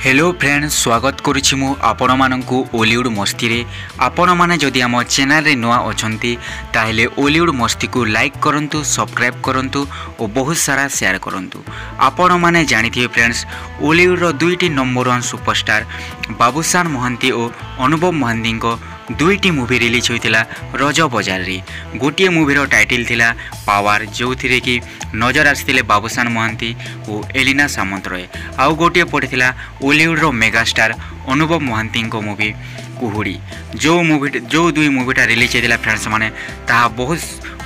Hello friends, स्वागत करुछि मु आपण मानकु ओलीवुड मस्ती रे। आपण माने जदि हम चैनल रे नुआ अछंती ताहेले ओलीवुड मस्ती को लाइक करंतु, सब्सक्राइब करंतु और बहुत सारा शेयर करंतु। आपण माने जानिथिबे फ्रेंड्स, ओलीवुड रो दुईटी नंबर 1 सुपरस्टार बाबूशान मोहंती और अनुभव मोहंती को दुईटी मूवी रिलीज होइतिला रज बजार रे। गोटिए मूवीर टाइटल थिला पावर, जो थिरे कि नजर आसिथिले बाबूशान मोहंती और एलिना सामंतराय। आउ गोटिए पड़िथिला ओलीवुड रो मेगास्टार अनुभव मोहंती को मूवी कुहुड़ी। जो दुई मूवीटा रिलीज होइतिला फ्रेंड्स माने ता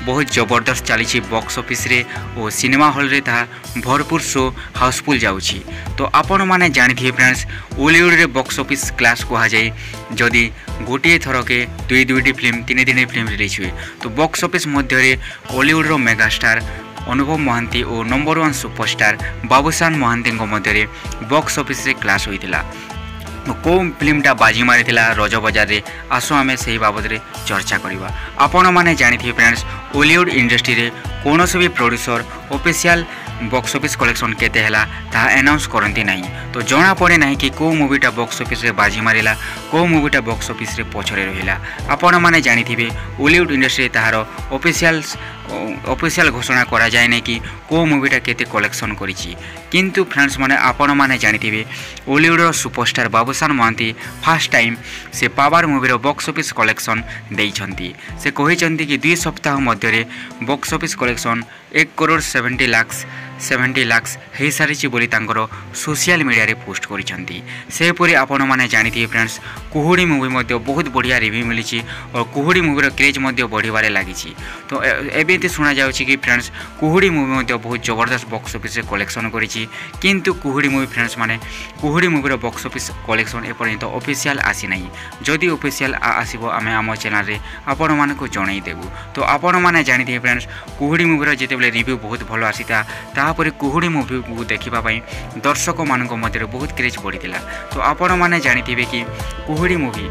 बहुत जबरदस्त चली बॉक्स ऑफिस रे और सिनेमा हॉल रे ता भरपूर शो हाउसफुल जाउछि। तो आपण माने जानिथिबे फ्रेंड्स, ओलीवुड रे बॉक्स ऑफिस क्लास कहा जाए जदि गोटे थरके दुईटी फिल्म तीन फिल्म रिलीज हुए तो बॉक्स ऑफिस मध्य ओलीवुड रो मेगास्टार अनुभव मोहंती और नंबर 1 सुपरस्टार बाबूशान मोहंती मध्य बॉक्स ऑफिस रे क्लास होइतिला। तो कौ फिल्मटा बाजी मारी रज बजार रे, आसो आमे सही बाबद रे चर्चा करिबा। आपण माने जानिथिबे फ्रेंड्स, ओलीवुड इंडस्ट्री रे कोनोसी भी producer official box office collection केते हैला ता अनाउंस करंती नहीं। तो जना पड़े नहीं कि को मूवीटा बॉक्स ऑफिस रे बाजी मारिला, को मूवीटा बॉक्स ऑफिस रे पछरे रहिला। आपण माने जानिथिबे ओलीवुड इंडस्ट्री ताहार ऑफिशियल घोषणा करा जाय नै कि को मूवीटा केते कलेक्शन करिछि। किंतु फ्रेंड्स माने आपण माने जानिथिबे ओलीवुड रो superstar Babushan Mohanty first time से पावर मूवी रो बॉक्स ऑफिस कलेक्शन देइछंती। से कहिछंती कि 2 सप्ताह मध्य रे बॉक्स ऑफिस कलेक्शन 1,70 लाख हे सारी बोली तांकर सोशल मीडिया रे पोस्ट करिसंती। से परि आपण माने जानिथिबे फ्रेंड्स, कुहुड़ी मूवी मध्ये बहुत बढ़िया रिव्यू मिलिछि और कुहुड़ी मूवी रो क्रेज मध्ये बढ़िबारे लागिछि। तो एबेते सुना जाउछि कि फ्रेंड्स कुहुड़ी मूवी मध्ये बहुत जबरदस्त बॉक्स ऑफिस रे कलेक्शन करिछि। किंतु कुहुड़ी मूवी फ्रेंड्स माने कुहुड़ी मूवी रो बॉक्स ऑफिस कलेक्शन एपर्यंत ऑफिशियल आसी नाही। जदि ऑफिशियल आसीबो आमे आम चैनल रे आपण मानकु जणाई देबु। तो आपण माने जानिथिबे फ्रेंड्स, कुहुड़ी मूवी रो जेतेबेले रिव्यू बहुत भलो आसीता ताहापरि कुहुड़ी मूवी को देखिबा पई दर्शक मानक मध्य बहुत क्रेज बढ़िथिला। तो आपण माने जानिथिबे कि कुहुड़ी मूवी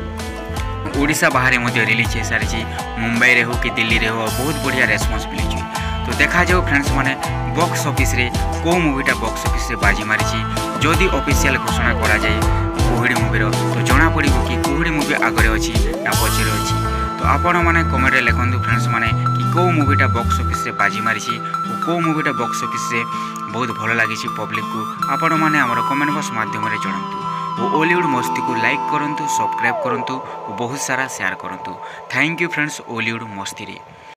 ओडिशा बाहर मध्य रिलीज हो सारी, मुंबई रे हो कि दिल्ली रे हो, बहुत बढ़िया रेस्पॉन्स मिली। तो देखा जाओ फ्रेंड्स माने बॉक्स ऑफिस रे को मूवीटा बॉक्स ऑफिस रे बाजी मारिछि। जदि ऑफिशियल घोषणा करा जाए कुहुड़ी मूवीर तो जना पड़िबो कि कुहुड़ी मूवी आगरे अछि ना पछरे अछि। तो आपण माने कमेंट रे लिखंतु फ्रेंड्स माने कि को मूवीटा बॉक्स ऑफिस रे बाजी मारिछि और को मूवीटा बॉक्स ऑफिस रे बहुत भलो लागिछि पब्लिक को। आपण माने हमर कमेंट बॉक्स माध्यम रे जणांतु और ओलीवुड मस्ती को लाइक करंतु, सब्सक्राइब करंतु और बहुत सारा शेयर करंतु। थैंक यू फ्रेंड्स ओलीवुड मस्ती रे।